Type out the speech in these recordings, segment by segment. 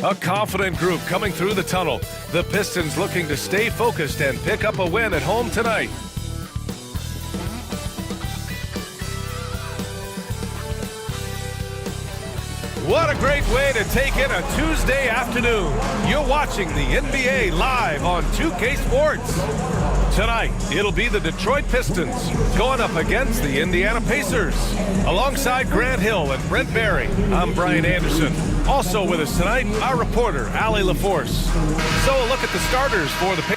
A confident group coming through the tunnel. The Pistons looking to stay focused and pick up a win at home tonight. What a great way to take in a Tuesday afternoon. You're watching the NBA live on 2K Sports. Tonight, it'll be the Detroit Pistons going up against the Indiana Pacers. Alongside Grant Hill and Brent Barry, I'm Brian Anderson. Also with us tonight, our reporter, Allie LaForce. So a look at the starters for the Pacers.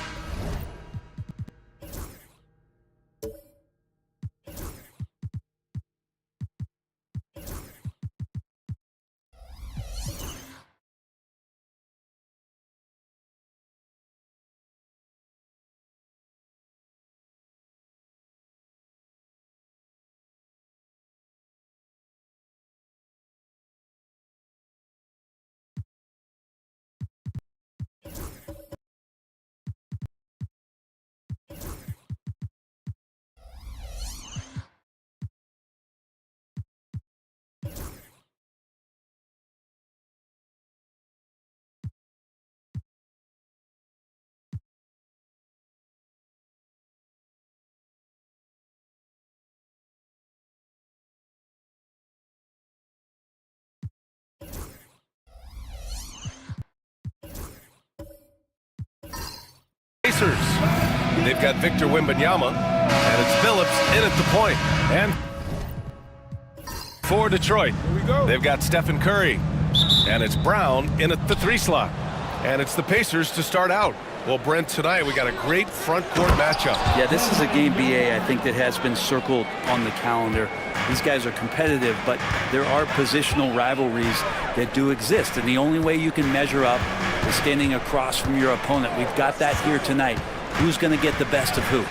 They've got Victor Wembanyama, and it's Phillips in at the point. And for Detroit, they've got Stephen Curry, and it's Brown in at the 3 slot. And it's the Pacers to start out. Well, Brent, tonight we got a great front court matchup. Yeah, this is a game, BA, I think that has been circled on the calendar. These guys are competitive, but there are positional rivalries that do exist. And the only way you can measure up is standing across from your opponent. We've got that here tonight. Who's going to get the best of who?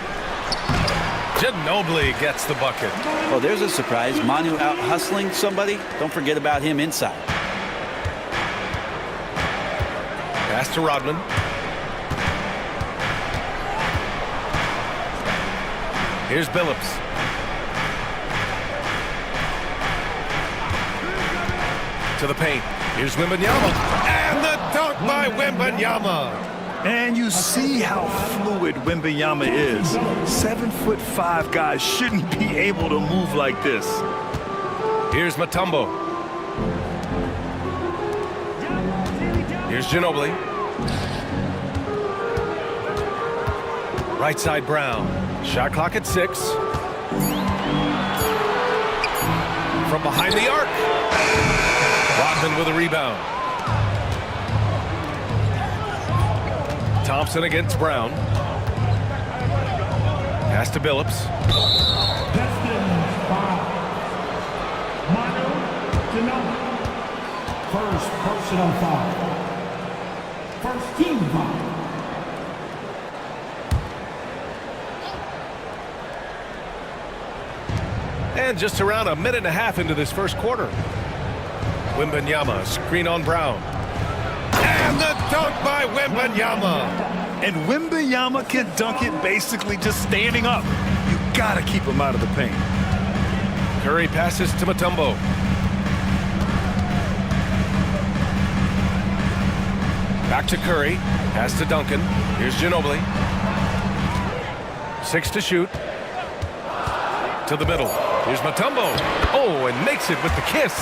Ginobili gets the bucket. Oh, there's a surprise. Manu out hustling somebody. Don't forget about him inside. Pass to Rodman. Here's Billups. To the paint. Here's Wembanyama. And the dunk by Wembanyama. And you see how fluid Wembanyama is. 7'5" guys shouldn't be able to move like this. Here's Mutombo. Here's Ginobili. Right side Brown. Shot clock at 6. From behind the arc. Rodman with a rebound. Thompson against Brown. Pass to Billups. First personal foul. First team foul. And just around a minute and a half into this first quarter. Wembanyama, screen on Brown. And the dunk by Wembanyama. And Wembanyama can dunk it basically just standing up. You gotta keep him out of the paint. Curry passes to Mutombo. Back to Curry. Pass to Duncan. Here's Ginobili. 6 to shoot. To the middle. Here's Mutombo. Oh, and makes it with the kiss.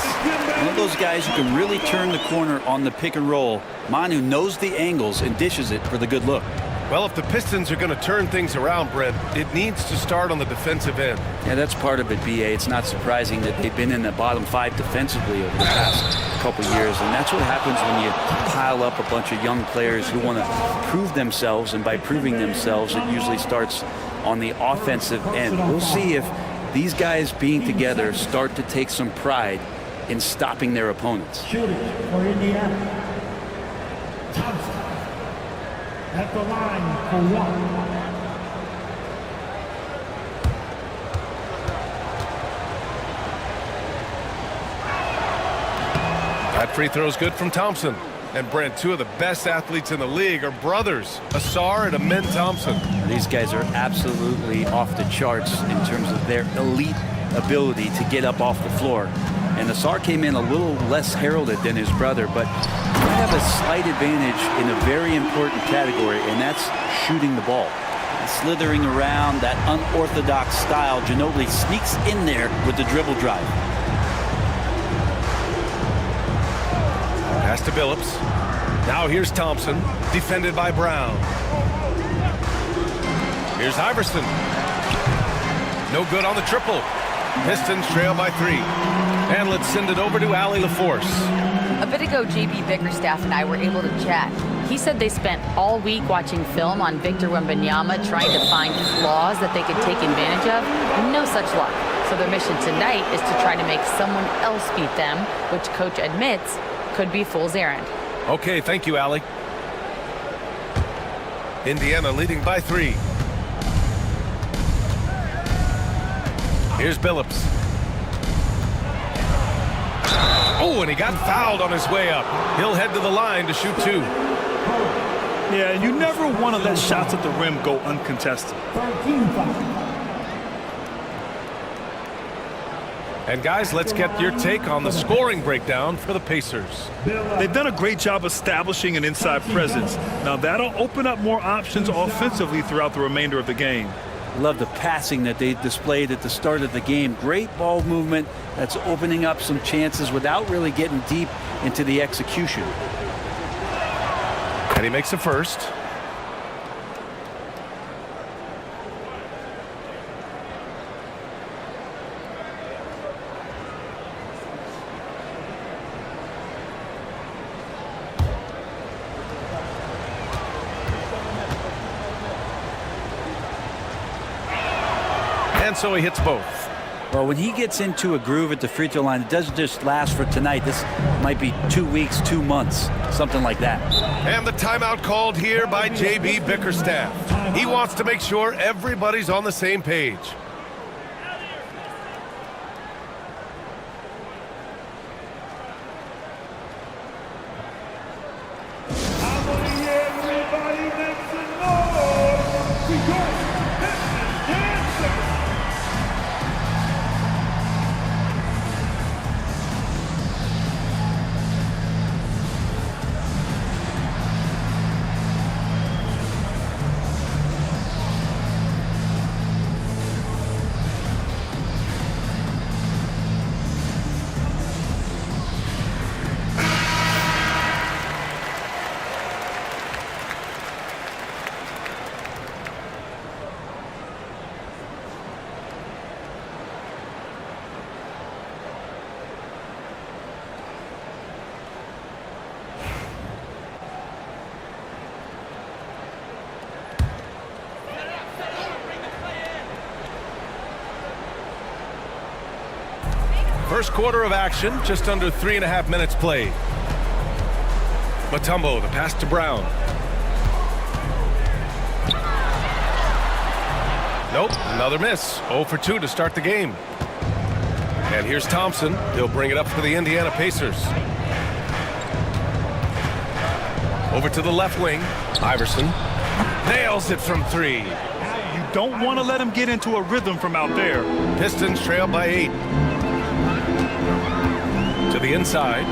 One of those guys who can really turn the corner on the pick and roll. Manu knows the angles and dishes it for the good look. Well, if the Pistons are going to turn things around, Brent, it needs to start on the defensive end. Yeah, that's part of it, BA. It's not surprising that they've been in the bottom 5 defensively over the past couple years. And that's what happens when you pile up a bunch of young players who want to prove themselves. And by proving themselves, it usually starts on the offensive end. We'll see if these guys being together start to take some pride in stopping their opponents. Shooting for Indiana. Thompson at the line for 1. That free throw is good from Thompson. And Brent, 2 of the best athletes in the league are brothers, Asar and Amen Thompson. These guys are absolutely off the charts in terms of their elite ability to get up off the floor. And Nassar came in a little less heralded than his brother, but he might have a slight advantage in a very important category, and that's shooting the ball. Slithering around that unorthodox style, Ginobili sneaks in there with the dribble drive. Pass to Billups. Now here's Thompson, defended by Brown. Here's Iverson. No good on the triple. Pistons trail by 3. And let's send it over to Allie LaForce. A bit ago, JB Bickerstaff and I were able to chat. He said they spent all week watching film on Victor Wembanyama, trying to find flaws that they could take advantage of. No such luck. So their mission tonight is to try to make someone else beat them, which coach admits could be fool's errand. Okay, thank you, Allie. Indiana leading by 3. Here's Billups. Oh, and he got fouled on his way up. He'll head to the line to shoot 2. Yeah, you never want to let shots at the rim go uncontested. 13 foul. And guys, let's get your take on the scoring breakdown for the Pacers. They've done a great job establishing an inside presence. Now that'll open up more options offensively throughout the remainder of the game. Love the passing that they displayed at the start of the game. Great ball movement that's opening up some chances without really getting deep into the execution. And he makes a first. And so he hits both. Well, when he gets into a groove at the free throw line, it doesn't just last for tonight. This might be 2 weeks, 2 months, something like that. And the timeout called here by JB Bickerstaff. He wants to make sure everybody's on the same page. First quarter of action, just under 3.5 minutes played. Mutombo, the pass to Brown. Nope, another miss. 0 for 2 to start the game. And here's Thompson. He'll bring it up for the Indiana Pacers. Over to the left wing. Iverson nails it from 3. You don't want to let him get into a rhythm from out there. Pistons trail by 8. To the inside.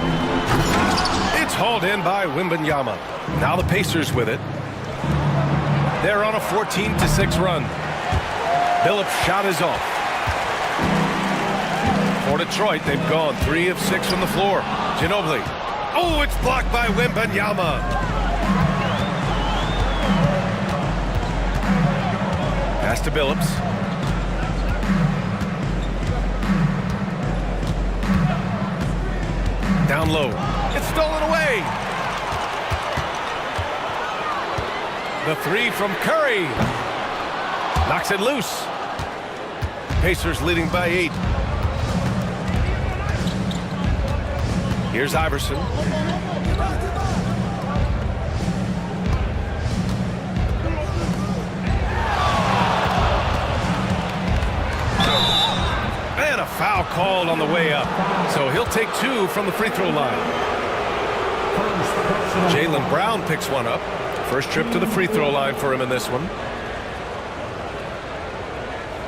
It's hauled in by Wembanyama. Now the Pacers with it. They're on a 14-6 run. Billups' shot is off. For Detroit, they've gone 3 of 6 from the floor. Ginobili. Oh, it's blocked by Wembanyama. Pass to Billups. Down low. It's stolen away. The 3 from Curry. Knocks it loose. Pacers leading by 8. Here's Iverson. And a foul called on the way up. So he'll take 2 from the free throw line. Jaylen Brown picks one up. First trip to the free throw line for him in this one.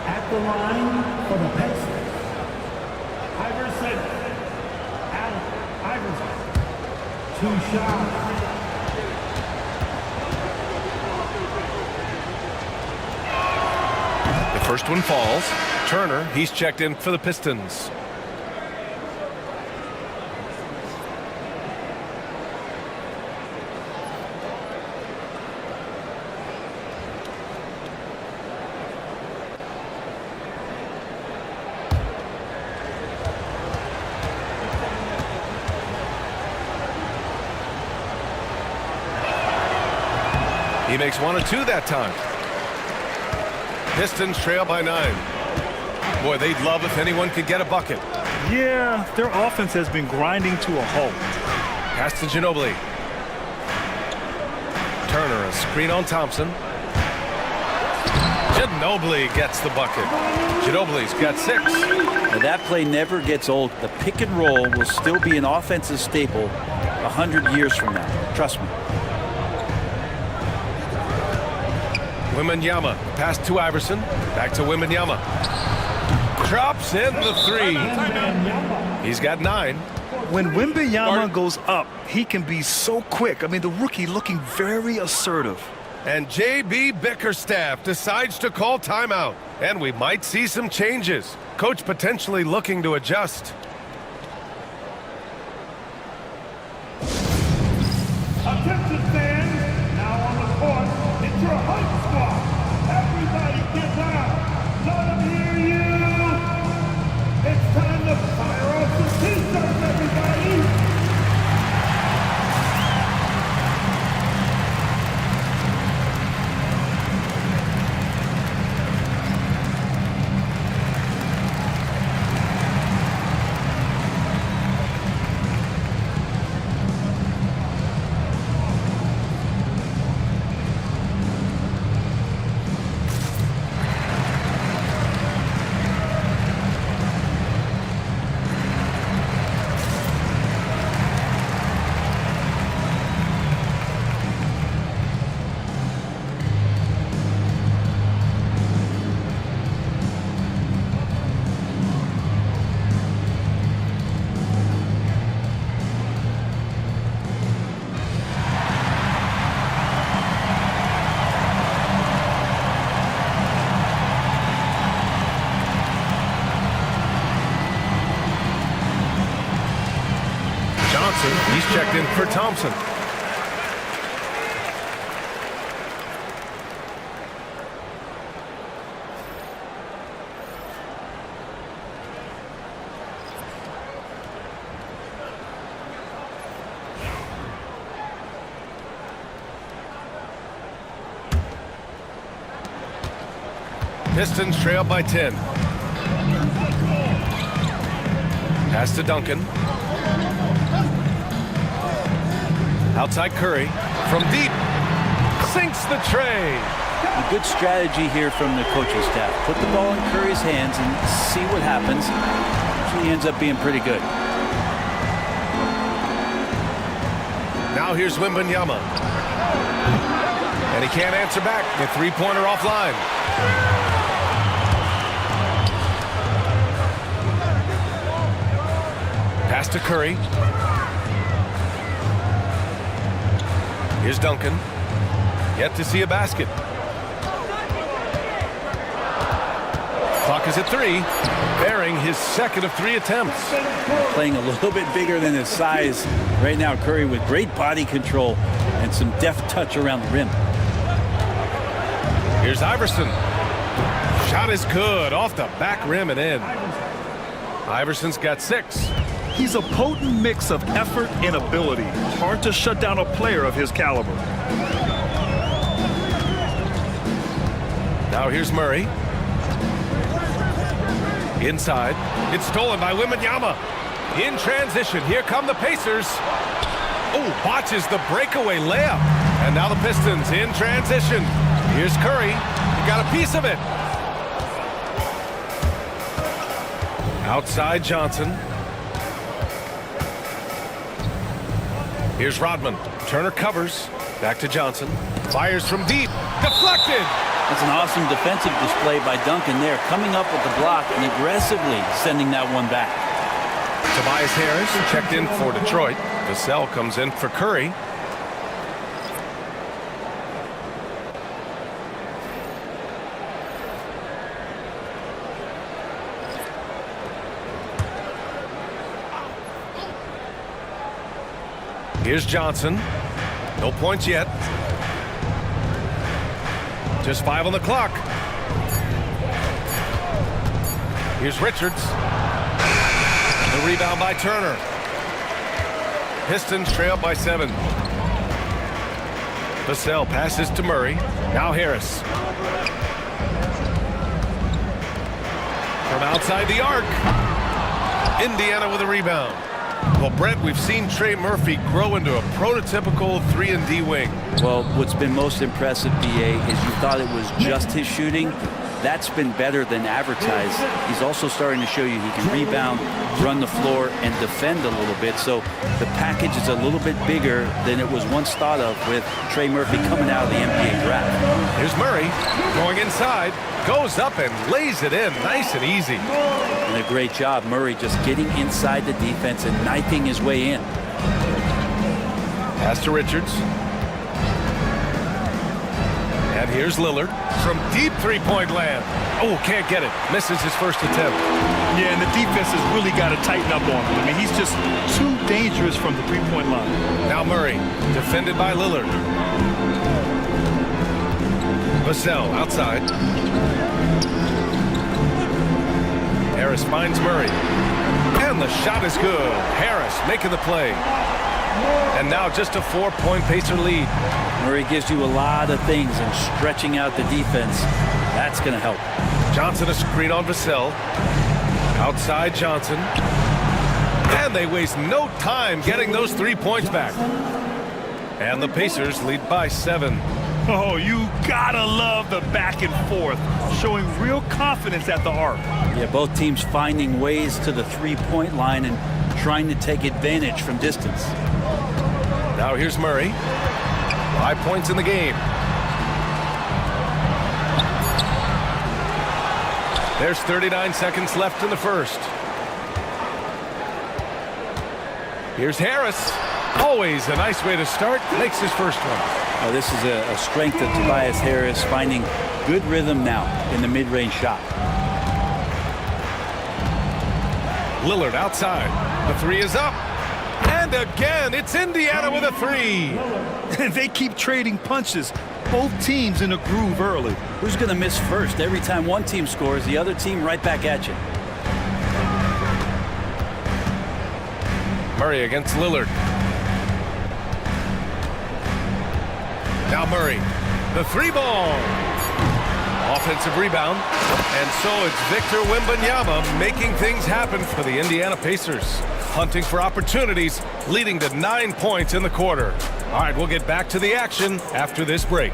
At the line for the Pacers, Iverson. 2 shots. The first one falls. Turner, he's checked in for the Pistons. He makes 1 of 2 that time. Pistons trail by 9. Boy, they'd love if anyone could get a bucket. Yeah, their offense has been grinding to a halt. Pass to Ginobili. Turner, a screen on Thompson. Ginobili gets the bucket. Ginobili's got 6. Now that play never gets old. The pick and roll will still be an offensive staple 100 years from now. Trust me. Wembanyama, pass to Iverson. Back to Wembanyama. Drops in the 3. He's got 9. When Wembanyama goes up, he can be so quick. I mean, the rookie looking very assertive. And J.B. Bickerstaff decides to call timeout. And we might see some changes. Coach potentially looking to adjust. Attention fans, now on the court, it's your hype squad. Everybody get out. Let them hear you. It's time to fire off the t-shirts, everybody. He's checked in for Thompson. Pistons trail by 10. Pass to Duncan. Outside Curry. From deep. Sinks the tray. A good strategy here from the coaching staff. Put the ball in Curry's hands and see what happens. Usually ends up being pretty good. Now here's Wembanyama. And he can't answer back. The three-pointer offline. Pass to Curry. Here's Duncan. Yet to see a basket. Clock is at 3. Bearing his second of 3 attempts. Playing a little bit bigger than his size right now. Curry with great body control and some deft touch around the rim. Here's Iverson. Shot is good. Off the back rim and in. Iverson's got 6. He's a potent mix of effort and ability. Hard to shut down a player of his caliber. Now here's Murray. Inside. It's stolen by Wembanyama. In transition. Here come the Pacers. Oh, botches the breakaway layup. And now the Pistons in transition. Here's Curry. He got a piece of it. Outside Johnson. Here's Rodman. Turner covers. Back to Johnson. Fires from deep. Deflected. That's an awesome defensive display by Duncan there, coming up with the block and aggressively sending that one back. Tobias Harris checked in for Detroit. Vassell comes in for Curry. Here's Johnson. No points yet. Just 5 on the clock. Here's Richards. The rebound by Turner. Pistons trail by 7. Vassell passes to Murray. Now Harris. From outside the arc. Indiana with a rebound. Well, Brent, we've seen Trey Murphy grow into a prototypical 3-and-D wing. Well, what's been most impressive, BA, is you thought it was just his shooting. That's been better than advertised. He's also starting to show you he can rebound, run the floor, and defend a little bit. So the package is a little bit bigger than it was once thought of with Trey Murphy coming out of the NBA draft. Here's Murray going inside, goes up and lays it in nice and easy. And a great job, Murray just getting inside the defense and knifing his way in. Pass to Richards. And here's Lillard from deep three-point land. Oh, can't get it. Misses his first attempt. Yeah, and the defense has really got to tighten up on him. I mean, he's just too dangerous from the three-point line. Now Murray, defended by Lillard. Vassell outside. Harris finds Murray. And the shot is good. Harris making the play. And now just a 4-point Pacer lead. Murray gives you a lot of things, and stretching out the defense, that's going to help. Johnson a screen on Vassell. Outside Johnson. And they waste no time getting those 3 points back. And the Pacers lead by 7. Oh, you gotta love the back and forth, showing real confidence at the arc. Yeah, both teams finding ways to the three-point line and trying to take advantage from distance. Now here's Murray. 5 points in the game. There's 39 seconds left in the first. Here's Harris. Always a nice way to start. Makes his first one. This is a strength of Tobias Harris, finding good rhythm now in the mid-range shot. Lillard outside. The 3 is up. And again, it's Indiana with a 3. They keep trading punches. Both teams in a groove early. Who's going to miss first? Every time one team scores, the other team right back at you. Murray against Lillard. Now Murray, the 3 ball. Offensive rebound. And so it's Victor Wembanyama making things happen for the Indiana Pacers. Hunting for opportunities, leading to 9 points in the quarter. All right, we'll get back to the action after this break.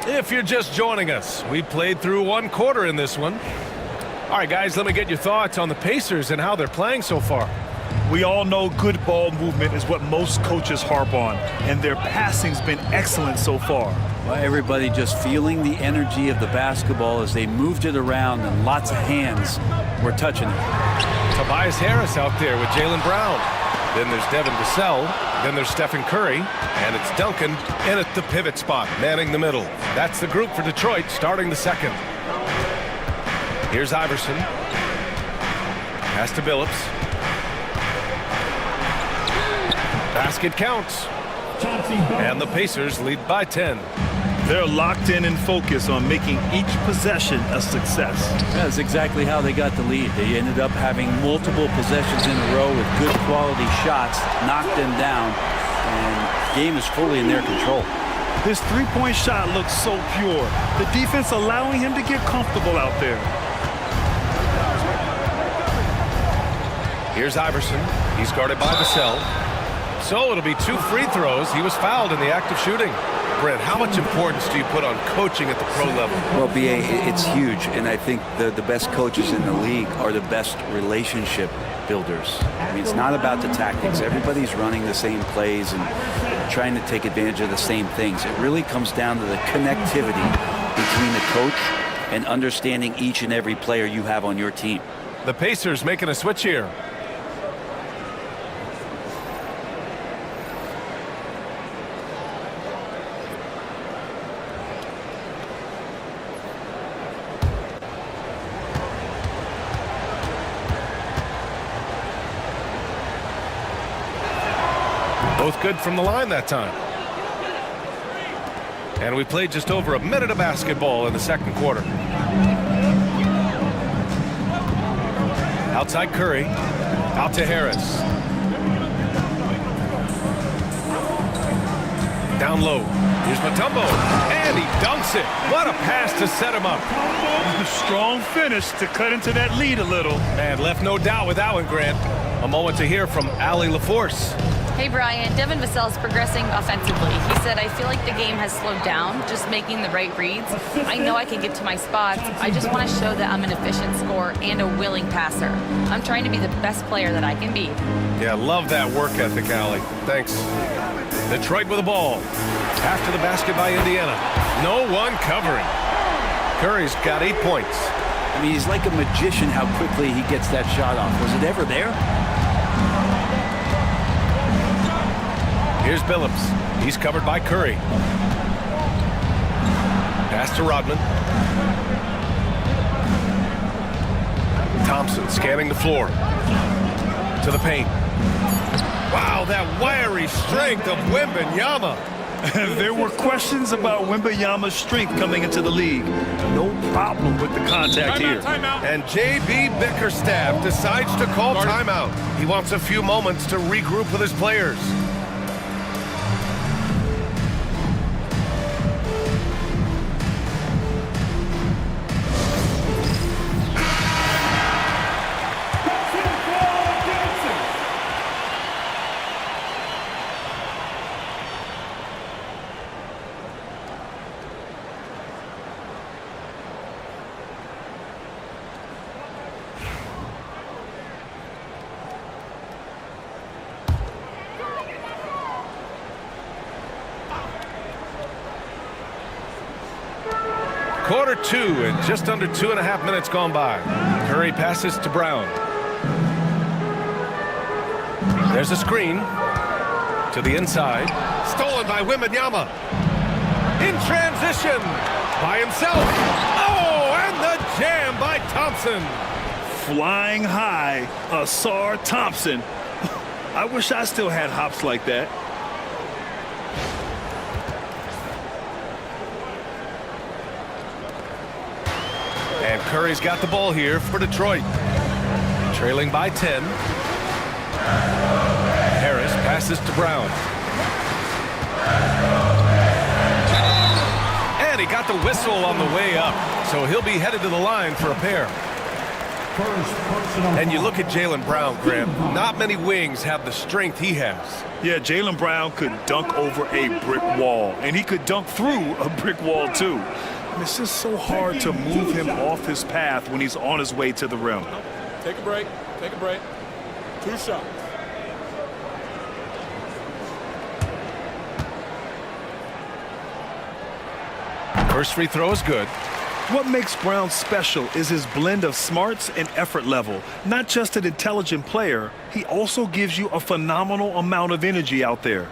If you're just joining us, we played through 1 quarter in this one. All right, guys, let me get your thoughts on the Pacers and how they're playing so far. We all know good ball movement is what most coaches harp on, and their passing's been excellent so far. Well, everybody just feeling the energy of the basketball as they moved it around, and lots of hands were touching it. Tobias Harris out there with Jaylen Brown. Then there's Devin Vassell. Then there's Stephen Curry. And it's Duncan in at the pivot spot, manning the middle. That's the group for Detroit starting the second. Here's Iverson. Pass to Billups. Basket counts. And the Pacers lead by 10. They're locked in and focused on making each possession a success. That's exactly how they got the lead. They ended up having multiple possessions in a row with good quality shots, knocked them down, and the game is fully in their control. His three-point shot looks so pure. The defense allowing him to get comfortable out there. Here's Iverson. He's guarded by Vassell. So it'll be 2 free throws. He was fouled in the act of shooting. Brent, how much importance do you put on coaching at the pro level? Well, B.A., it's huge, and I think the best coaches in the league are the best relationship builders. I mean, it's not about the tactics. Everybody's running the same plays and trying to take advantage of the same things. It really comes down to the connectivity between the coach and understanding each and every player you have on your team. The Pacers making a switch here. Both good from the line that time. And we played just over a minute of basketball in the second quarter. Outside Curry. Out to Harris. Down low. Here's Mutombo. And he dunks it. What a pass to set him up. Strong finish to cut into that lead a little. And left no doubt with that one, Grant. A moment to hear from Allie LaForce. Hey, Brian, Devin Vassell is progressing offensively. He said, I feel like the game has slowed down, just making the right reads. I know I can get to my spots. I just want to show that I'm an efficient scorer and a willing passer. I'm trying to be the best player that I can be. Yeah, love that work ethic, Allie. Thanks. Detroit with the ball. After the basket by Indiana. No one covering. Curry's got 8 points. I mean, he's like a magician how quickly he gets that shot off. Was it ever there? Here's Billups. He's covered by Curry. Pass to Rodman. Thompson scanning the floor. To the paint. Wow, that wiry strength of Wembanyama. There were questions about Wembanyama's strength coming into the league. No problem with the contact here. And J.B. Bickerstaff decides to call timeout. He wants a few moments to regroup with his players. Quarter 2 and just under 2.5 minutes gone by. Curry passes to Brown. There's a screen to the inside. Stolen by Wembanyama. In transition by himself. Oh, and the jam by Thompson. Flying high, Asar Thompson. I wish I still had hops like that. And Curry's got the ball here for Detroit. Trailing by 10. Harris passes to Brown. And he got the whistle on the way up. So he'll be headed to the line for a pair. And you look at Jaylen Brown, Graham. Not many wings have the strength he has. Yeah, Jaylen Brown could dunk over a brick wall. And he could dunk through a brick wall, too. And it's just so hard to move him off his path when he's on his way to the rim. Take a break. Take a break. 2 shots. First free throw is good. What makes Brown special is his blend of smarts and effort level. Not just an intelligent player, he also gives you a phenomenal amount of energy out there.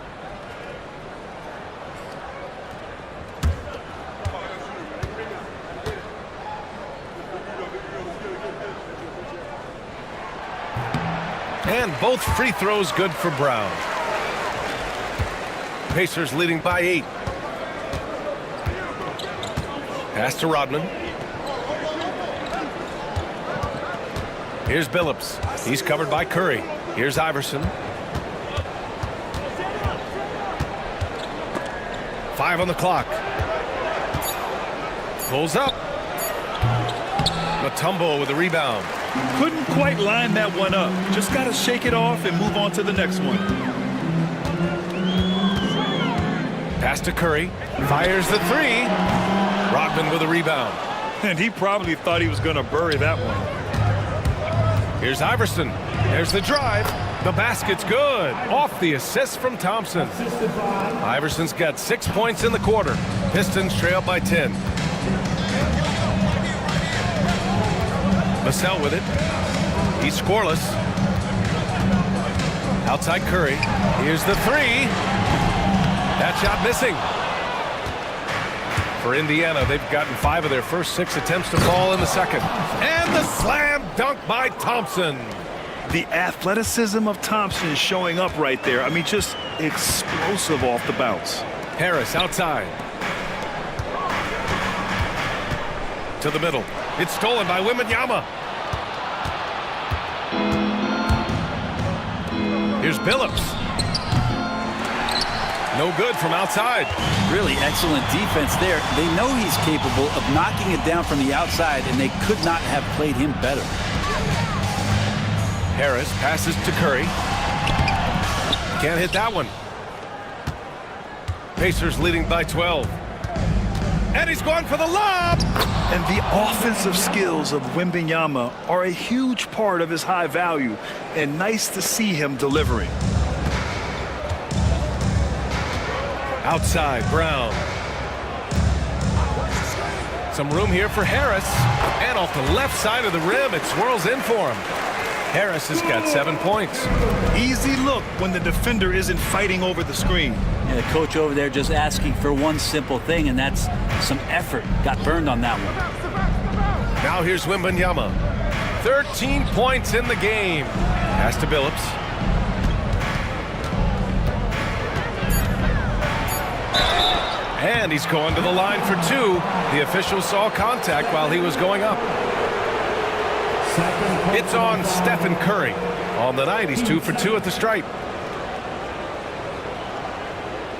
And both free throws good for Brown. Pacers leading by 8. Pass to Rodman. Here's Billups. He's covered by Curry. Here's Iverson. 5 on the clock. Pulls up. Mutombo with the rebound. Couldn't quite line that one up. Just got to shake it off and move on to the next one. Pass to Curry. Fires the three. Rodman with a rebound. And he probably thought he was going to bury that one. Here's Iverson. There's the drive. The basket's good. Off the assist from Thompson. Iverson's got 6 points in the quarter. Pistons trail by 10. Vassell with it. He's scoreless. Outside Curry. Here's the three. That shot missing. For Indiana, they've gotten 5 of their first 6 attempts to fall in the second. And the slam dunk by Thompson. The athleticism of Thompson is showing up right there. I mean, just explosive off the bounce. Harris outside. To the middle. It's stolen by Wembanyama. Here's Billups. No good from outside. Really excellent defense there. They know he's capable of knocking it down from the outside, and they could not have played him better. Harris passes to Curry. Can't hit that one. Pacers leading by 12. And he's going for the lob. And the offensive skills of Wembanyama are a huge part of his high value, and nice to see him delivering. Outside, Brown. Some room here for Harris. And off the left side of the rim, it swirls in for him. Harris has got 7 points. Easy look when the defender isn't fighting over the screen. And the coach over there just asking for one simple thing, and that's some effort. Got burned on that one. Now here's Wembanyama. 13 points in the game. Pass to Billups. And he's going to the line for 2. The official saw contact while he was going up. It's on Stephen Curry. On the night, he's 2 for 2 at the stripe.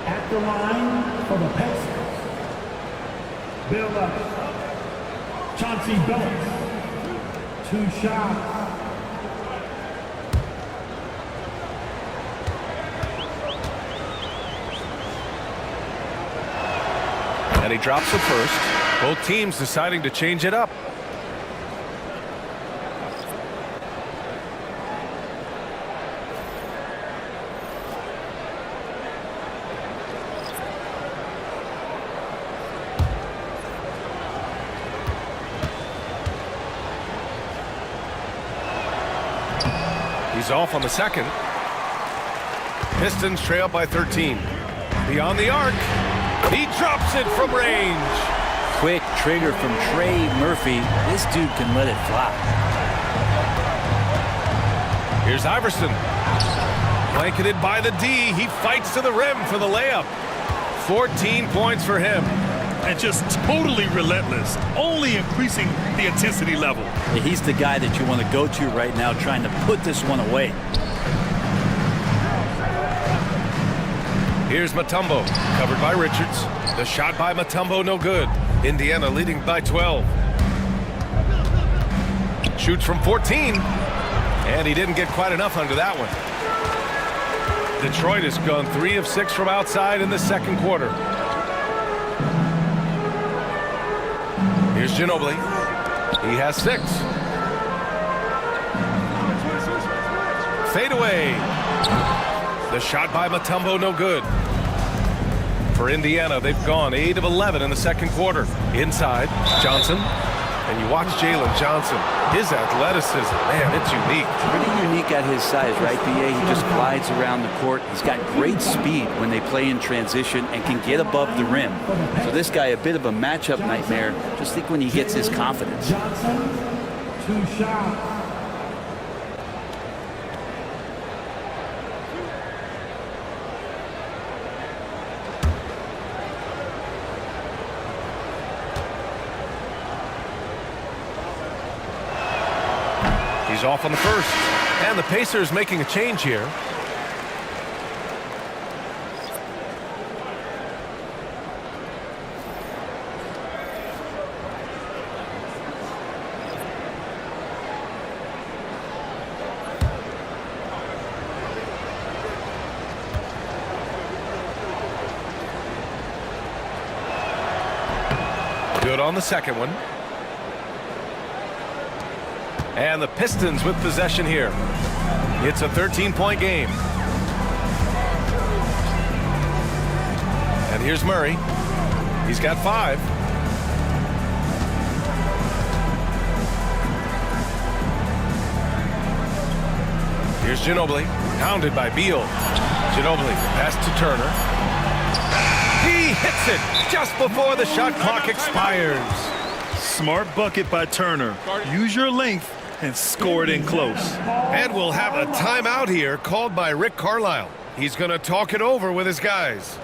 At the line for the Pistons, Billups. Chauncey Billups. 2 shots. And he drops the first. Both teams deciding to change it up. He's off on the second. Pistons trail by 13. Beyond the arc. He drops it from range. Quick trigger from Trey Murphy. This dude can let it fly. Here's Iverson. Blanketed by the D. He fights to the rim for the layup. 14 points for him. And just totally relentless, only increasing the intensity level. Yeah, he's the guy that you want to go to right now, trying to put this one away. Here's Mutombo, covered by Richards. The shot by Mutombo, no good. Indiana leading by 12. Shoots from 14. And he didn't get quite enough under that one. Detroit has gone 3 of 6 from outside in the second quarter. Here's Ginobili. He has 6. Fade away. The shot by Mutombo, no good. For Indiana, they've gone 8 of 11 in the second quarter. Inside, Johnson. And you watch Jalen Johnson. His athleticism, man, it's unique. Pretty unique at his size, right, B.A.? He just glides around the court. He's got great speed when they play in transition and can get above the rim. So this guy, a bit of a matchup nightmare. Just think when he gets his confidence. Johnson, 2 shots. He's off on the first. And the Pacers making a change here. Good on the second one. And the Pistons with possession here. It's a 13-point game. And here's Murray. He's got 5. Here's Ginobili, pounded by Beal. Ginobili, pass to Turner. He hits it just before the shot clock expires. Smart bucket by Turner. Use your length and score it in close. And we'll have a timeout here called by Rick Carlisle. He's going to talk it over with his guys.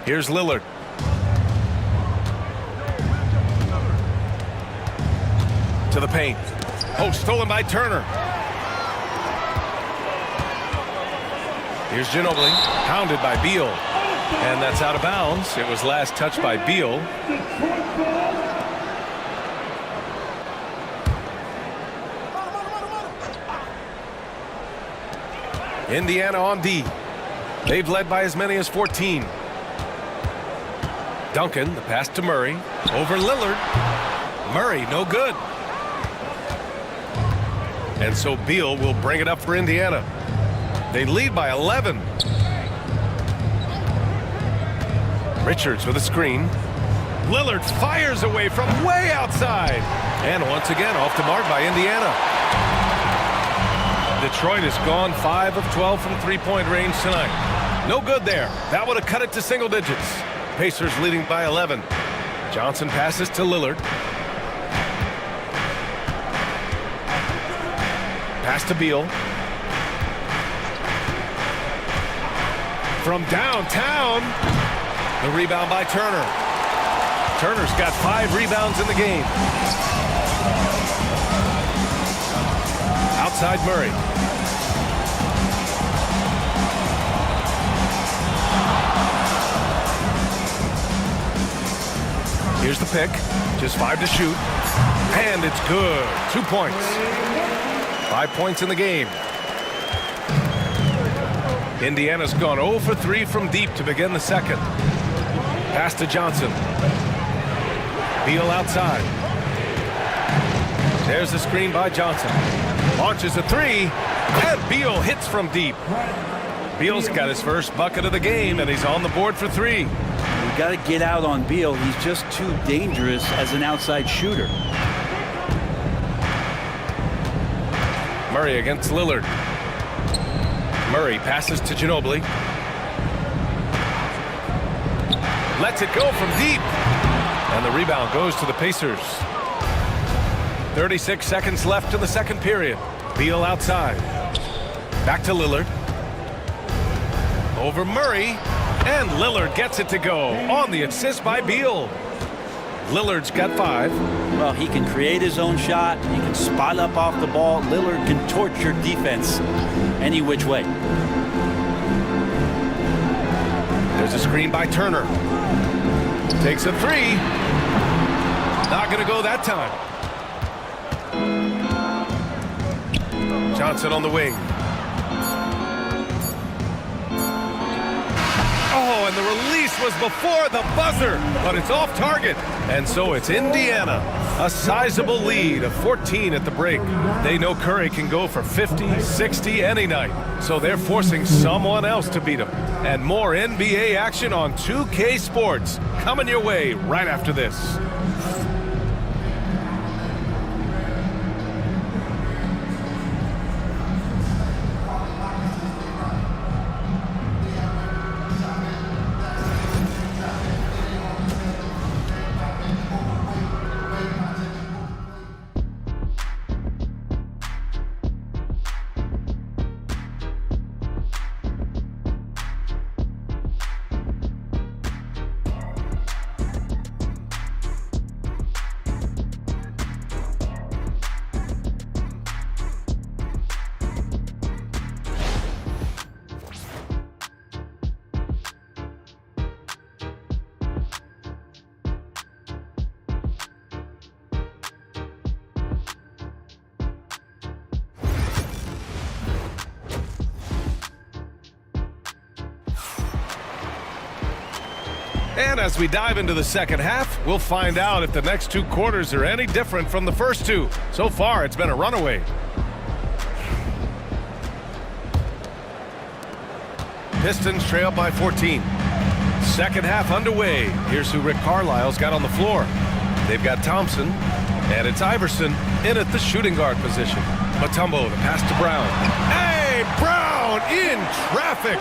Here's Lillard. To the paint. Oh, stolen by Turner. Here's Ginobili, pounded by Beal. And that's out of bounds. It was last touched by Beal. Indiana on D. They've led by as many as 14. Duncan, the pass to Murray. Over Lillard. Murray, no good. And so Beal will bring it up for Indiana. They lead by 11. Richards with a screen. Lillard fires away from way outside. And once again off the mark by Indiana. Detroit has gone 5 of 12 from three-point range tonight. No good there. That would have cut it to single digits. Pacers leading by 11. Johnson passes to Lillard. Pass to Beal. From downtown. The rebound by Turner. Turner's got 5 rebounds in the game. Outside Murray. Here's the pick. Just 5 to shoot. And it's good. 2 points. 5 points in the game. Indiana's gone 0 for 3 from deep to begin the second. Pass to Johnson. Beal outside. There's the screen by Johnson. Launches a 3. And Beal hits from deep. Beal's got his first bucket of the game, and he's on the board for 3. You got to get out on Beal. He's just too dangerous as an outside shooter. Murray against Lillard. Murray passes to Ginobili. Lets it go from deep. And the rebound goes to the Pacers. 36 seconds left in the second period. Beal outside. Back to Lillard. Over Murray. And Lillard gets it to go on the assist by Beal. Lillard's got 5. Well, he can create his own shot. He can spot up off the ball. Lillard can torch your defense any which way. There's a screen by Turner. Takes a 3. Not going to go that time. Johnson on the wing. Oh, and the release was before the buzzer, but it's off target. And so it's Indiana, a sizable lead of 14 at the break. They know Curry can go for 50, 60 any night, so they're forcing someone else to beat them. And more NBA action on 2K Sports coming your way right after this. And as we dive into the second half, we'll find out if the next 2 quarters are any different from the first 2. So far, it's been a runaway. Pistons trail by 14. Second half underway. Here's who Rick Carlisle's got on the floor. They've got Thompson, and it's Iverson in at the shooting guard position. Mutombo, the pass to Brown. Hey, Brown in traffic.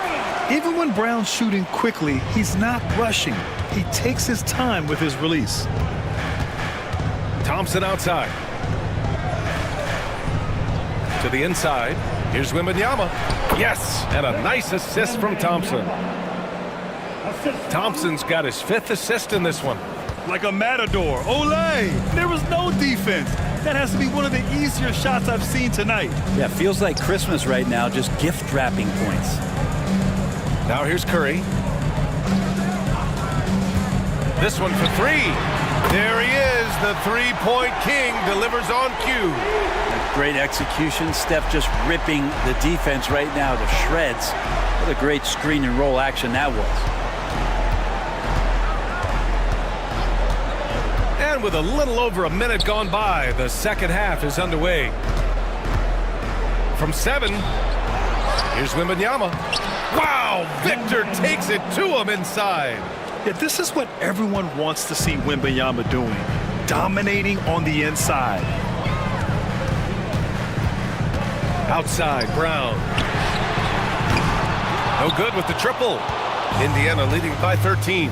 Even when Brown's shooting quickly, he's not rushing. He takes his time with his release. Thompson outside. To the inside. Here's Wembanyama. Yes, and a nice assist from Thompson. Thompson's got his 5th assist in this one. Like a matador. Olay! There was no defense. That has to be one of the easier shots I've seen tonight. Yeah, feels like Christmas right now, just gift wrapping points. Now here's Curry. This one for 3. There he is, the 3-point king, delivers on cue. Great execution. Steph just ripping the defense right now to shreds. What a great screen and roll action that was. And with a little over a minute gone by, the second half is underway. From 7, here's Wembanyama. Wow, Victor takes it to him inside. Yeah, this is what everyone wants to see Wembanyama doing. Dominating on the inside. Outside, Brown. No good with the triple. Indiana leading by 13.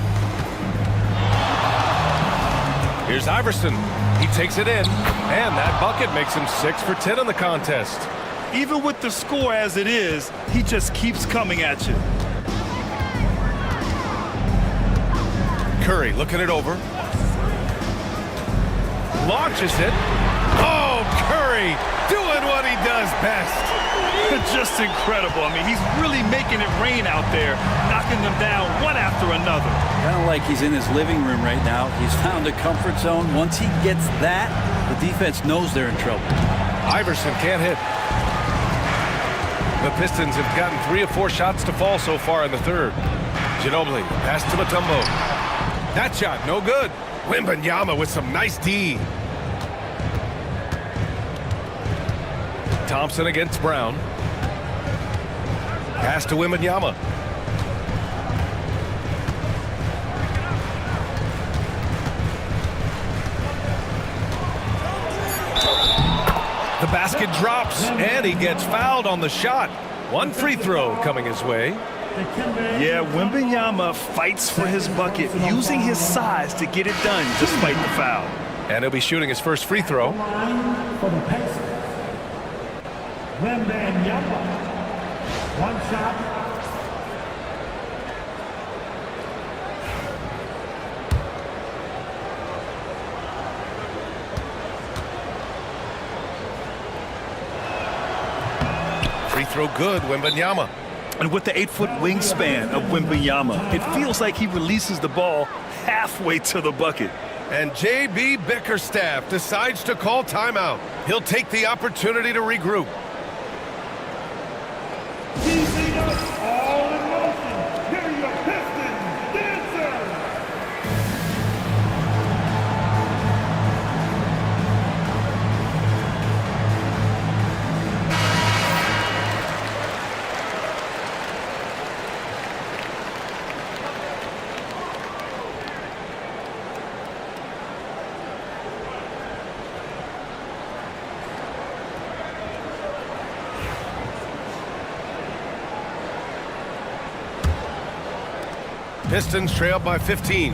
Here's Iverson. He takes it in, and that bucket makes him 6 for 10 in the contest. Even with the score as it is, he just keeps coming at you. Curry looking it over. Launches it. Oh, Curry doing what he does best. Just incredible. I mean, he's really making it rain out there, knocking them down one after another. Kind of like he's in his living room right now. He's found a comfort zone. Once he gets that, the defense knows they're in trouble. Iverson can't hit. The Pistons have gotten 3 of 4 shots to fall so far in the third. Ginobili, pass to Mutombo. That shot, no good. Wembanyama with some nice D. Thompson against Brown. Pass to Wembanyama. The basket drops, and he gets fouled on the shot. 1 free throw coming his way. Yeah, Wembanyama fights for his bucket, using his size to get it done despite the foul. And he'll be shooting his first free throw. For the Pacers. Wembanyama. 1 shot. Free throw good, Wembanyama. And with the 8-foot wingspan of Wembanyama, it feels like he releases the ball halfway to the bucket. And J.B. Bickerstaff decides to call timeout. He'll take the opportunity to regroup. Keeping us all in motion. Here are your Pistons dancers. Pistons trail by 15.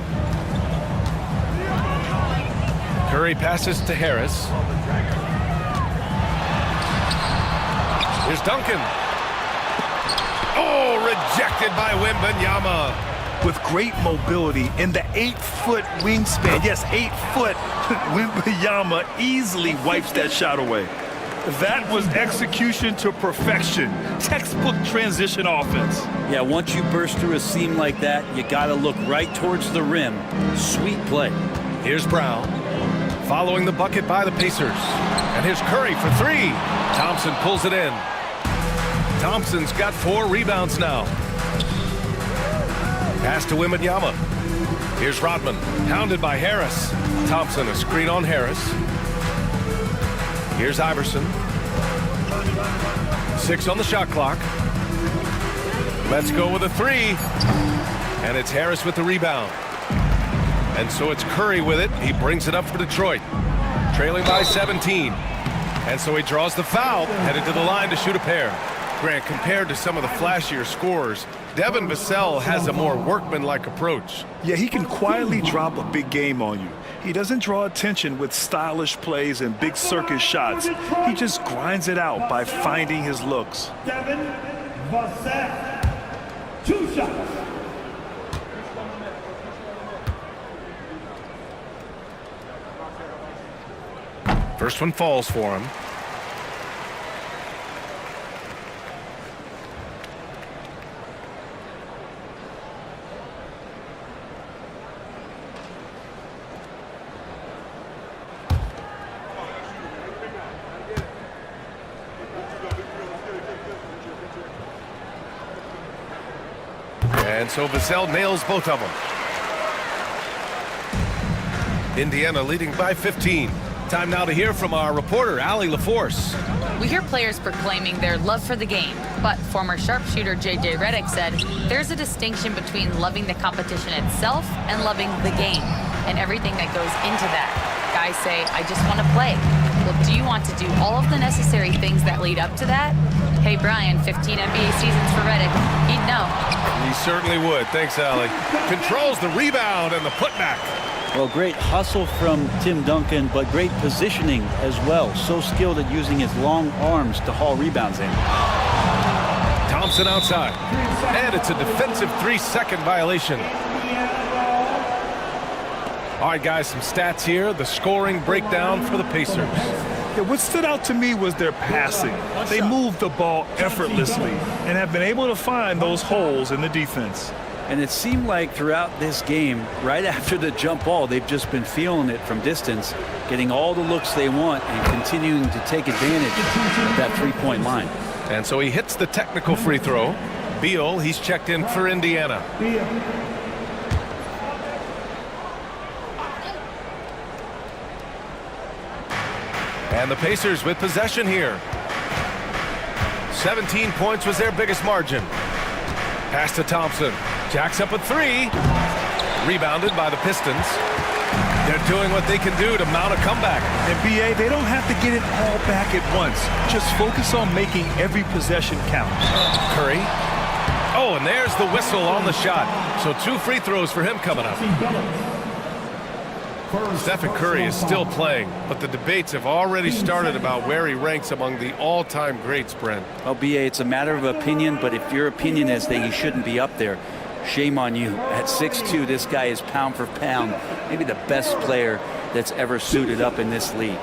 Curry passes to Harris. Here's Duncan. Oh, rejected by Wembanyama. With great mobility in the 8-foot wingspan, yes, 8 foot, Wembanyama easily wipes that shot away. That was execution to perfection. Textbook transition offense. Yeah, once you burst through a seam like that, you got to look right towards the rim. Sweet play. Here's Brown. Following the bucket by the Pacers. And here's Curry for 3. Thompson pulls it in. Thompson's got 4 rebounds now. Pass to Wembanyama. Here's Rodman, hounded by Harris. Thompson, a screen on Harris. Here's Iverson. 6 on the shot clock. Let's go with a 3. And it's Harris with the rebound. And so it's Curry with it. He brings it up for Detroit, trailing by 17. And so he draws the foul, headed to the line to shoot a pair. Grant, compared to some of the flashier scorers, Devin Vassell has a more workmanlike approach. Yeah, he can quietly drop a big game on you. He doesn't draw attention with stylish plays and big circus shots. He just grinds it out by finding his looks. Devin Vassell. 2 shots. First one falls for him. And so Vassell nails both of them. Indiana leading by 15. Time now to hear from our reporter, Allie LaForce. We hear players proclaiming their love for the game, but former sharpshooter J.J. Redick said there's a distinction between loving the competition itself and loving the game and everything that goes into that. Guys say, I just want to play. Well, do you want to do all of the necessary things that lead up to that? Hey, Brian, 15 NBA seasons for Redick. He'd know. He certainly would. Thanks, Allie. Controls the rebound and the putback. Well, great hustle from Tim Duncan, but great positioning as well. So skilled at using his long arms to haul rebounds in. Thompson outside. And it's a defensive 3-second violation. All right, guys, some stats here. The scoring breakdown for the Pacers. Yeah, what stood out to me was their passing. They moved the ball effortlessly and have been able to find those holes in the defense. And it seemed like throughout this game, right after the jump ball, they've just been feeling it from distance, getting all the looks they want and continuing to take advantage of that three-point line. And so he hits the technical free throw. Beal, he's checked in for Indiana. And the Pacers with possession here. 17 points was their biggest margin. Pass to Thompson. Jacks up a 3. Rebounded by the Pistons. They're doing what they can do to mount a comeback. And BA, they don't have to get it all back at once. Just focus on making every possession count. Curry. Oh, and there's the whistle on the shot. So 2 free throws for him coming up. Stephen Curry is still playing, but the debates have already started about where he ranks among the all-time greats, Brent. Well, BA, it's a matter of opinion, but if your opinion is that he shouldn't be up there, shame on you. At 6'2", this guy is pound for pound, maybe the best player that's ever suited up in this league.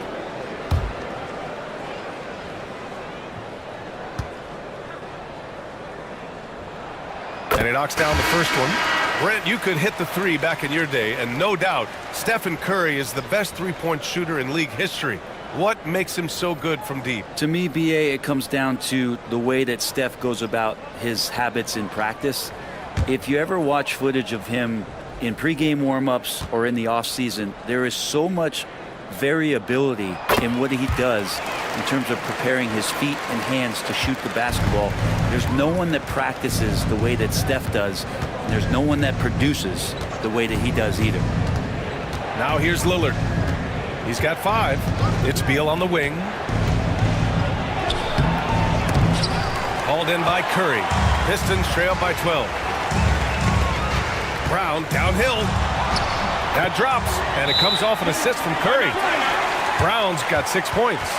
And he knocks down the first one. Brent, you could hit the 3 back in your day, and no doubt, Stephen Curry is the best three-point shooter in league history. What makes him so good from deep? To me, BA, it comes down to the way that Steph goes about his habits in practice. If you ever watch footage of him in pregame warm-ups or in the offseason, there is so much variability in what he does in terms of preparing his feet and hands to shoot the basketball. There's no one that practices the way that Steph does, and there's no one that produces the way that he does either. Now here's Lillard. He's got 5. It's Beal on the wing. Hauled in by Curry. Pistons trail by 12. Brown downhill. That drops, and it comes off an assist from Curry. Brown's got 6 points.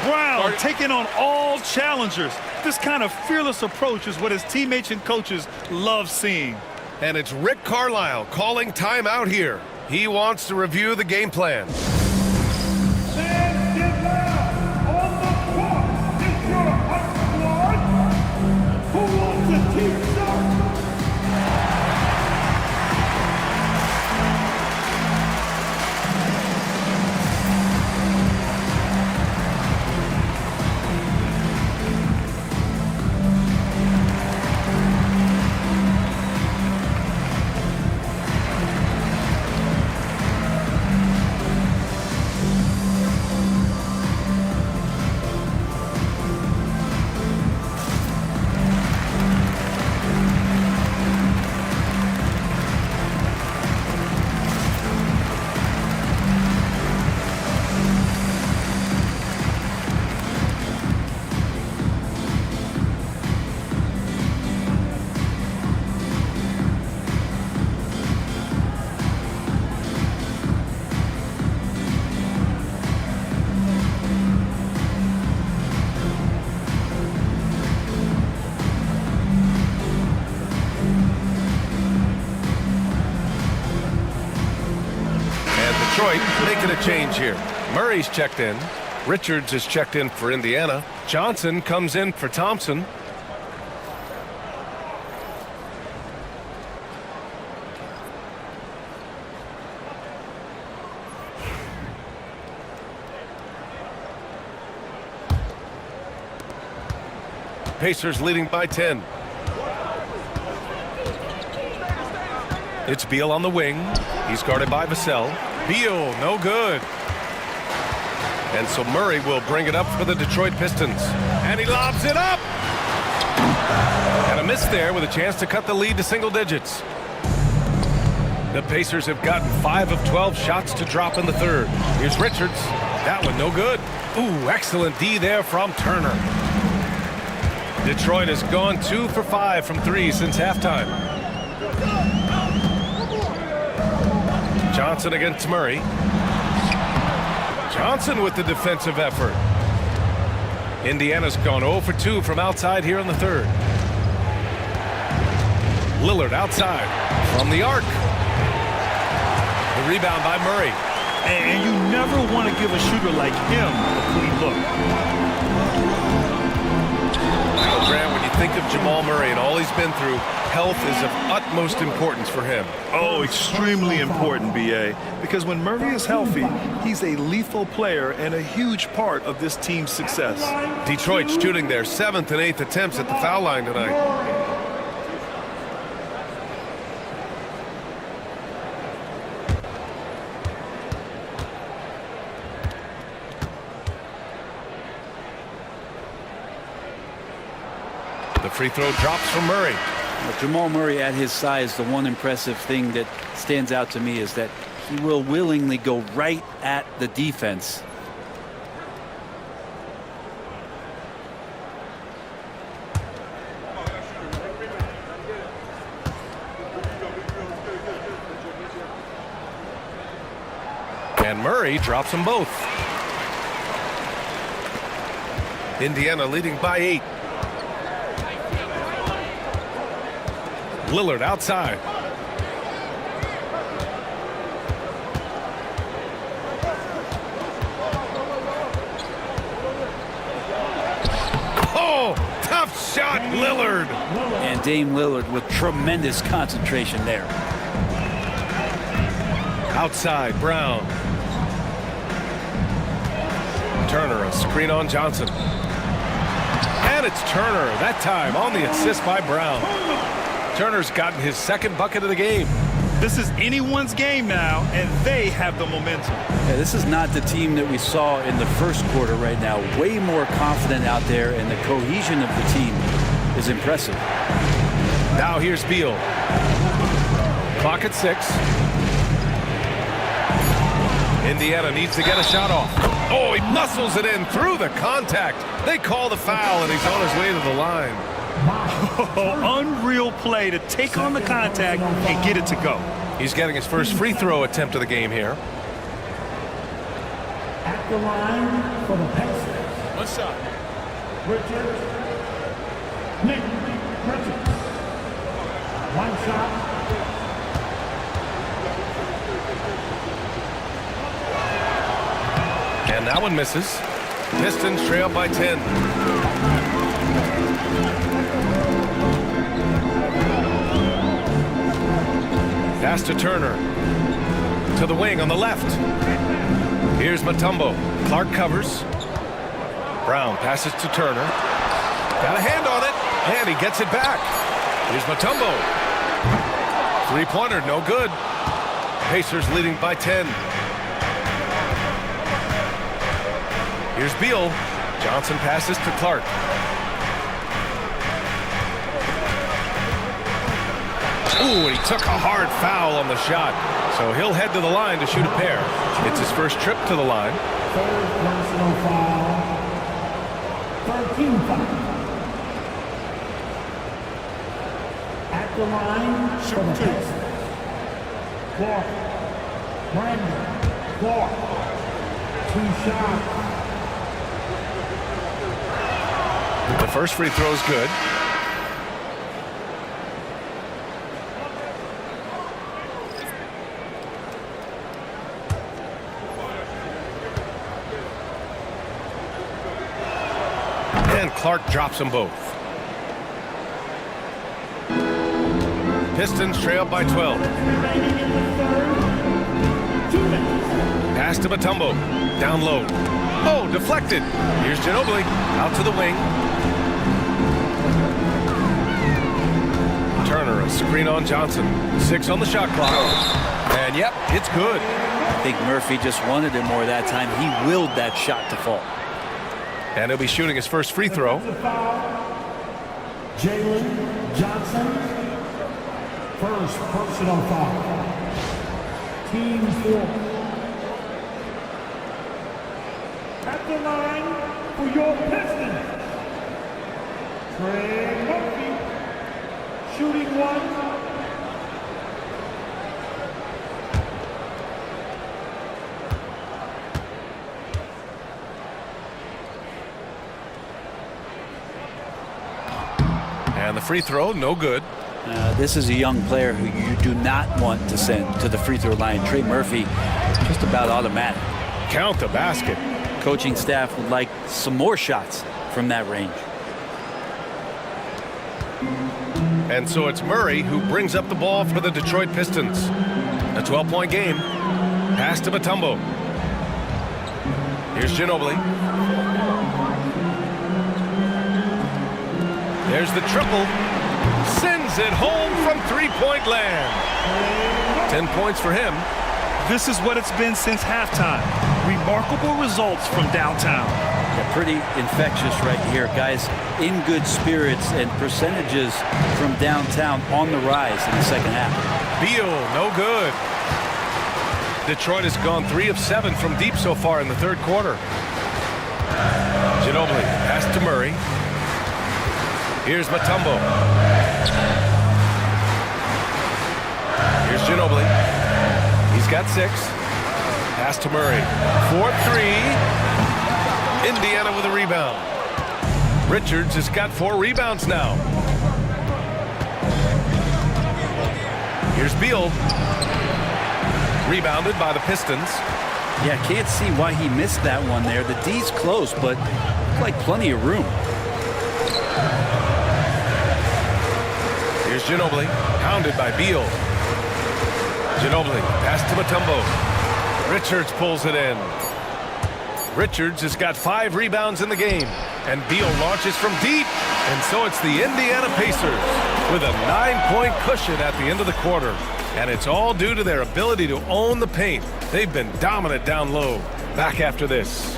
Brown taking on all challengers. This kind of fearless approach is what his teammates and coaches love seeing. And it's Rick Carlisle calling timeout here. He wants to review the game plan. Fans get loud on the court. It's your hot squad. Who wants a t-shirt? Detroit making a change here. Murray's checked in. Richards is checked in for Indiana. Johnson comes in for Thompson. Pacers leading by 10. It's Beal on the wing. He's guarded by Vassell. Beal, no good. And so Murray will bring it up for the Detroit Pistons. And he lobs it up! And a miss there with a chance to cut the lead to single digits. The Pacers have gotten 5 of 12 shots to drop in the third. Here's Richards. That one no good. Ooh, excellent D there from Turner. Detroit has gone 2 for 5 from 3 since halftime. Johnson against Murray. Johnson with the defensive effort. Indiana's gone 0 for 2 from outside here in the third. Lillard outside from the arc. The rebound by Murray. And you never want to give a shooter like him a clean look. Grant, when you think of Jamal Murray and all he's been through, health is of utmost importance for him. Oh, extremely important, B.A. Because when Murray is healthy, he's a lethal player and a huge part of this team's success. Detroit shooting their 7th and 8th attempts at the foul line tonight. The free throw drops from Murray. Well, Jamal Murray at his size, the one impressive thing that stands out to me is that he will willingly go right at the defense. And Murray drops them both. Indiana leading by 8. Lillard outside. Oh, tough shot, Lillard. And Dame Lillard with tremendous concentration there. Outside, Brown. Turner, a screen on Johnson. And it's Turner, that time on the assist by Brown. Turner's gotten his 2nd bucket of the game. This is anyone's game now, and they have the momentum. Yeah, this is not the team that we saw in the first quarter right now. Way more confident out there, and the cohesion of the team is impressive. Now here's Beal. Clock at 6. Indiana needs to get a shot off. Oh, he muscles it in through the contact. They call the foul, and he's on his way to the line. Oh, unreal play to take on the contact and get it to go. He's getting his first free throw attempt of the game here. At the line for the Pacers. One shot. Richards. Nick Richards. One shot. And that one misses. Pistons trail by 10. Pass to Turner. To the wing on the left. Here's Mutombo. Clark covers. Brown passes to Turner. Got a hand on it. And he gets it back. Here's Mutombo. Three-pointer, no good. Pacers leading by 10. Here's Beal. Johnson passes to Clark. Ooh, and he took a hard foul on the shot. So he'll head to the line to shoot a pair. It's his first trip to the line. Third personal foul. 13 foul. At the line for the Pistons. Clark. Brandon. Clark. 2 shots. The first free throw is good. And Clark drops them both. Pistons trail by 12. Pass to Mutombo. Down low. Oh, deflected. Here's Ginobili. Out to the wing. Turner, a screen on Johnson. 6 on the shot clock. And yep, it's good. I think Murphy just wanted it more that time. He willed that shot to fall. And he'll be shooting his first free throw. Jalen Johnson. First personal foul. Team 4. At the line for your Pistons, Trey Murphy, shooting 1. And the free throw, no good. This is a young player who you do not want to send to the free throw line. Trey Murphy, just about automatic. Count the basket. Coaching staff would like some more shots from that range. And so it's Murray who brings up the ball for the Detroit Pistons. A 12-point game. Pass to Mutombo. Here's Ginobili. There's the triple. Sends it home from three-point land. 10 points for him. This is what it's been since halftime. Remarkable results from downtown. Yeah, pretty infectious right here, guys. In good spirits and percentages from downtown on the rise in the second half. Beal, no good. Detroit has gone 3 of 7 from deep so far in the third quarter. Ginobili, pass to Murray. Here's Mutombo. Here's Ginobili. He's got 6. Pass to Murray. 4-3. Indiana with a rebound. Richards has got 4 rebounds now. Here's Beal. Rebounded by the Pistons. Yeah, can't see why he missed that one there. The D's close, but like plenty of room. Here's Ginobili, pounded by Beal. Ginobili, pass to Mutombo. Richards pulls it in. Richards has got 5 rebounds in the game. And Beal launches from deep. And so it's the Indiana Pacers with a 9-point cushion at the end of the quarter. And it's all due to their ability to own the paint. They've been dominant down low. Back after this.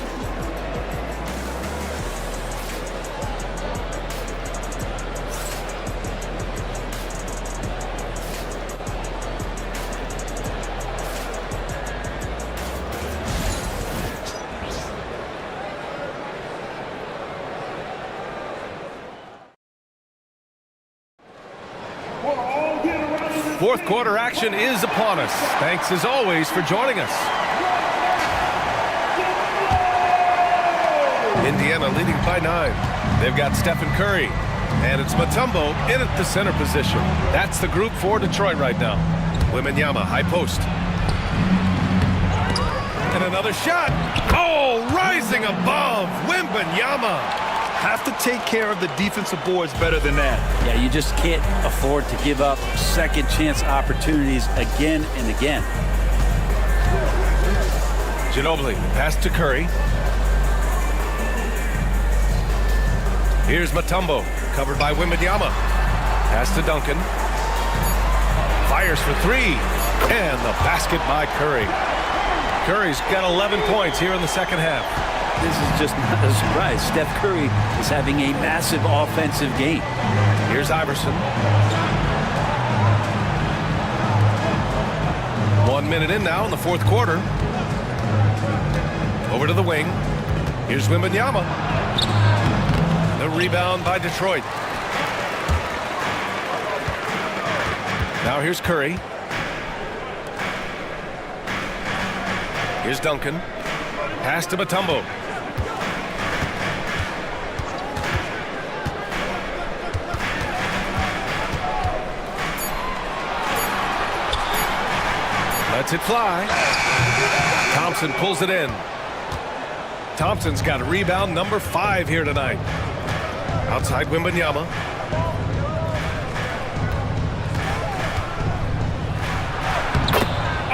Fourth quarter action is upon us. Thanks as always for joining us. Indiana leading by 9. They've got Stephen Curry. And it's Mutombo in at the center position. That's the group for Detroit right now. Wembanyama, high post. And another shot. Oh, rising above. Wembanyama. Have to take care of the defensive boards better than that. Yeah, you just can't afford to give up second chance opportunities again and again. Ginobili, pass to Curry. Here's Mutombo, covered by Wembanyama. Pass to Duncan. Fires for 3. And the basket by Curry. Curry's got 11 points here in the second half. This is just not a surprise. Steph Curry is having a massive offensive game. Here's Iverson. 1 minute in now in the fourth quarter. Over to the wing. Here's Wembanyama. The rebound by Detroit. Now here's Curry. Here's Duncan. Pass to Mutombo. Lets it fly. Thompson pulls it in. Thompson's got a rebound number 5 here tonight. Outside Wembanyama.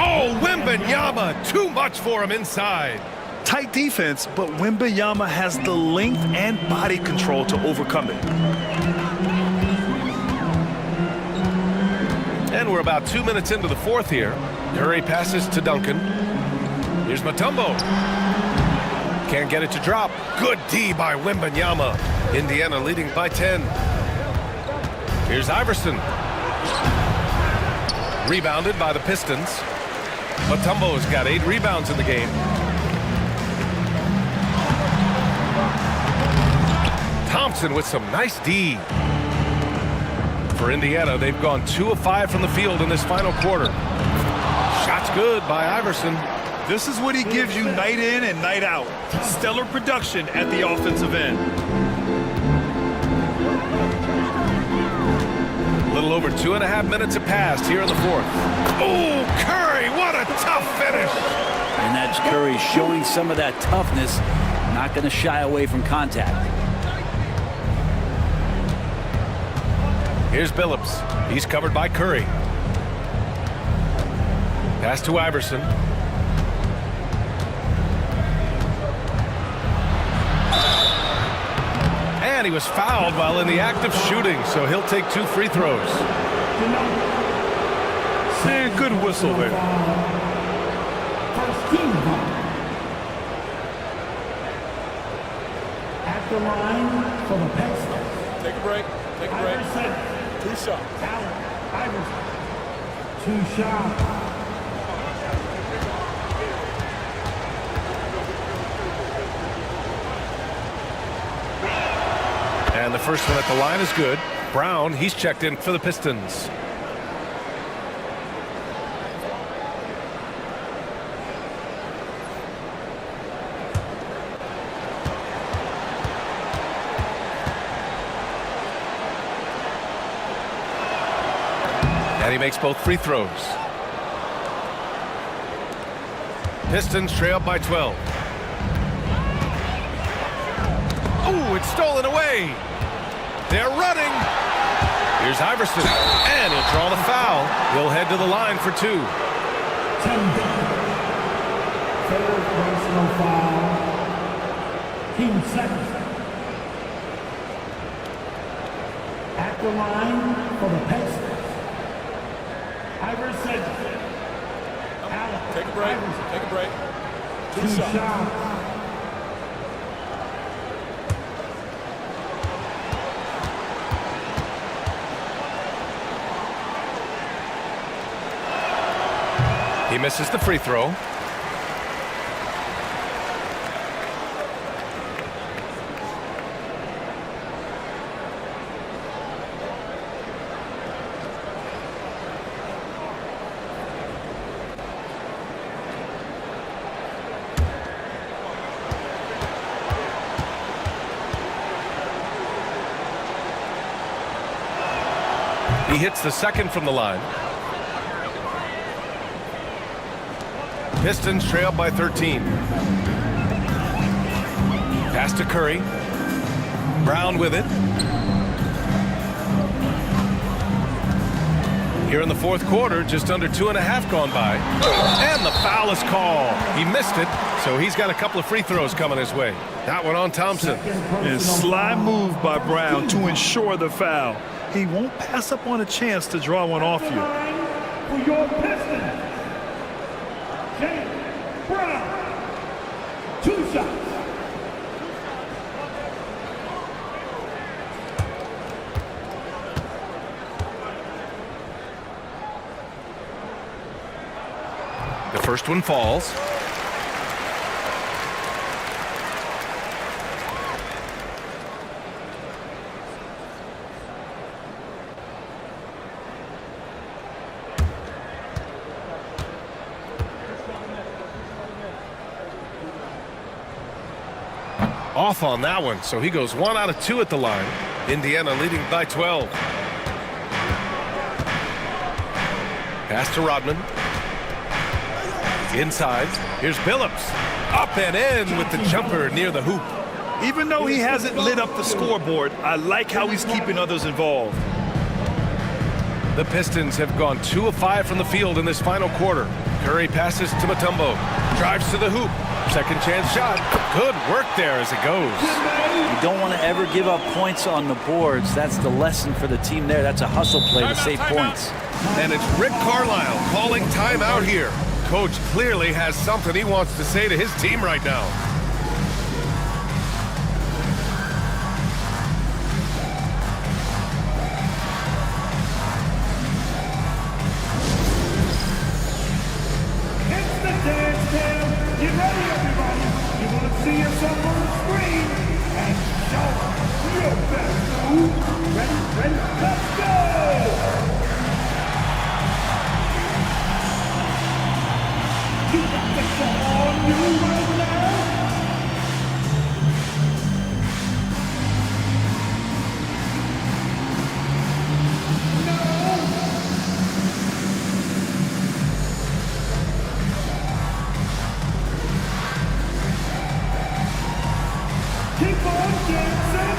Oh, Wembanyama! Too much for him inside. Tight defense, but Wembanyama has the length and body control to overcome it. And we're about 2 minutes into the fourth here. Curry passes to Duncan. Here's Mutombo. Can't get it to drop. Good D by Wembanyama. Indiana leading by 10. Here's Iverson. Rebounded by the Pistons. Mutombo's got 8 rebounds in the game. Thompson with some nice D. For Indiana, they've gone 2 of 5 from the field in this final quarter. Shots good by Iverson. This is what he gives you night in and night out. Stellar production at the offensive end. A little over 2.5 minutes have passed here in the fourth. Oh, Curry, what a tough finish. And that's Curry showing some of that toughness, not going to shy away from contact. Here's Billups. He's covered by Curry. Pass to Iverson. And he was fouled while in the act of shooting, so he'll take 2 free throws. See, good whistle there. First team foul. At the line for the Pistons. Take a break. Take a break. Iverson. 2 shots. Iverson. 2 shots. And the first one at the line is good. Brown, he's checked in for the Pistons. And he makes both free throws. Pistons trail by 12. Oh, it's stolen away. They're running. Here's Iverson, and he'll draw the foul. He'll head to the line for 2. 10 Third personal foul. Team second. At the line for the Pistons. Iverson. Take a break. Take a break. 2 2 shots. shots. He misses the free throw. He hits the second from the line. Pistons trail by 13. Pass to Curry. Brown with it. Here in the fourth quarter, just under 2.5 gone by. And the foul is called. He missed it, so he's got a couple of free throws coming his way. That one on Thompson. And sly move by Brown to ensure the foul. He won't pass up on a chance to draw one off you. For your Pistons. James Brown. 2 shots. The first one falls. Off on that one, so he goes 1 out of 2 at the line. Indiana leading by 12. Pass to Rodman. Inside, here's Billups. Up and in with the jumper near the hoop. Even though he hasn't lit up the scoreboard, I like how he's keeping others involved. The Pistons have gone 2 of 5 from the field in this final quarter. Curry passes to Mutombo. Drives to the hoop. Second chance shot. Good work there as it goes. You don't want to ever give up points on the boards. That's the lesson for the team there. That's a hustle play to save points. And it's Rick Carlisle calling timeout here. Coach clearly has something he wants to say to his team right now. It's the dance cam. Get ready, everybody. You want to see yourself on the screen and show them your best move. Ready, let's go! You got the ball on you right now. Keep on dancing!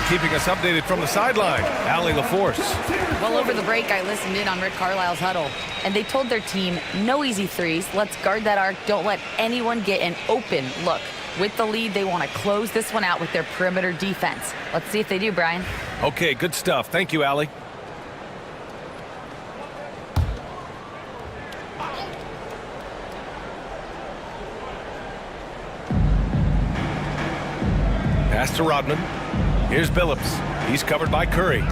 Keeping us updated from the sideline, Allie LaForce. Well, over the break, I listened in on Rick Carlisle's huddle, and they told their team, no easy threes. Let's guard that arc. Don't let anyone get an open look. With the lead, they want to close this one out with their perimeter defense. Let's see if they do, Brian. Okay, good stuff. Thank you, Allie. Pass to Rodman. Here's Billups. He's covered by Curry.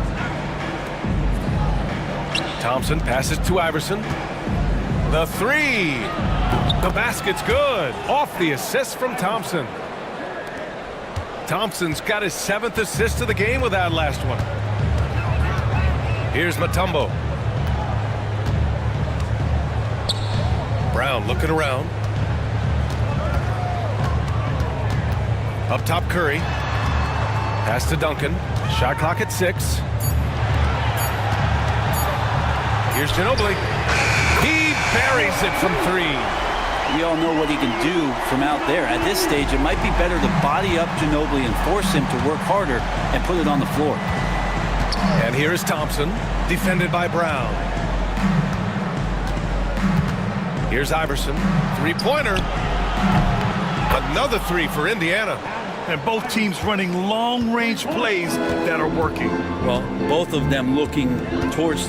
Thompson passes to Iverson. The three. The basket's good. Off the assist from Thompson. Thompson's got his 7th assist of the game with that last one. Here's Mutombo. Brown looking around. Up top, Curry. Pass to Duncan. Shot clock at 6. Here's Ginobili. He buries it from 3. We all know what he can do from out there. At this stage, it might be better to body up Ginobili and force him to work harder and put it on the floor. And here is Thompson, defended by Brown. Here's Iverson. Three-pointer. Another 3 for Indiana. And both teams running long-range plays that are working. Well, both of them looking towards